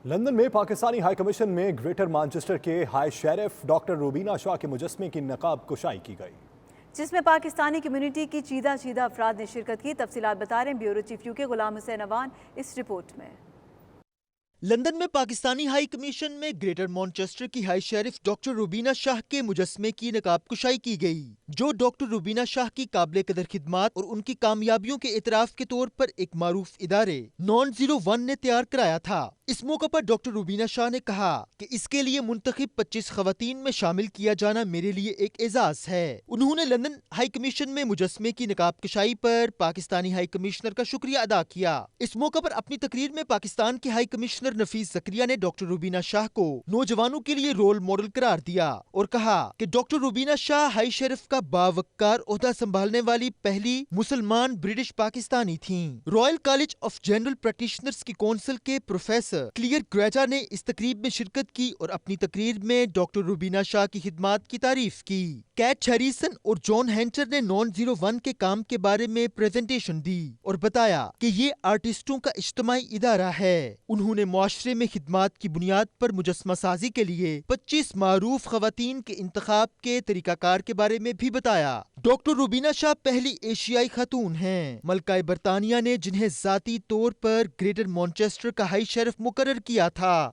London میں Pakistani high commission میں greater Manchester کے ہائی شیرف ڈاکٹر روبینہ شاہ کے مجسمے کی نقاب کشائی کی گئی، جس میں پاکستانی کمیونٹی کی چیدہ افراد نے شرکت کی۔ تفصیلات بتا رہے ہیں بیورو چیف UK غلام حسین اوان اس رپورٹ میں۔ لندن میں پاکستانی ہائی کمیشن میں گریٹر مانچسٹر کی ہائی شیرف ڈاکٹر روبینہ شاہ کے مجسمے کی نقاب کشائی کی گئی، جو ڈاکٹر روبینہ شاہ کی قابل قدر خدمات اور ان کی کامیابیوں کے اعتراف کے طور پر ایک معروف ادارے Non-01 نے تیار کرایا تھا۔ اس موقع پر ڈاکٹر روبینہ شاہ نے کہا کہ اس کے لیے منتخب 25 خواتین میں شامل کیا جانا میرے لیے ایک اعزاز ہے۔ انہوں نے لندن ہائی کمیشن میں مجسمے کی نقاب کشائی پر پاکستانی ہائی کمشنر کا شکریہ ادا کیا۔ اس موقع پر اپنی تقریر میں پاکستان کے ہائی کمشنر نفیس زکریا نے ڈاکٹر روبینہ شاہ کو نوجوانوں کے لیے رول ماڈل قرار دیا اور کہا کہ ڈاکٹر روبینہ شاہ ہائی شیرف کا باوقار عہدہ سنبھالنے والی پہلی مسلمان برٹش پاکستانی تھیں۔ Royal college of general practitioners کی کونسل کے پروفیسر کلیئر گریجا نے اس تقریب میں شرکت کی اور اپنی تقریر میں ڈاکٹر روبینہ شاہ کی خدمات کی تعریف کی۔ کیٹ ہیریسن اور جان ہینٹر نے Non-01 کے کام کے بارے میں پریزنٹیشن دی اور بتایا کہ یہ آرٹسٹوں کا اجتماعی ادارہ ہے۔ انہوں نے معاشرے میں خدمات کی بنیاد پر مجسمہ سازی کے لیے 25 معروف خواتین کے انتخاب کے طریقہ کار کے بارے میں بھی بتایا۔ ڈاکٹر روبینہ شاہ پہلی ایشیائی خاتون ہیں ملکہ برطانیہ نے جنہیں ذاتی طور پر گریٹر مانچسٹر کا ہائی شیرف مقرر کیا تھا۔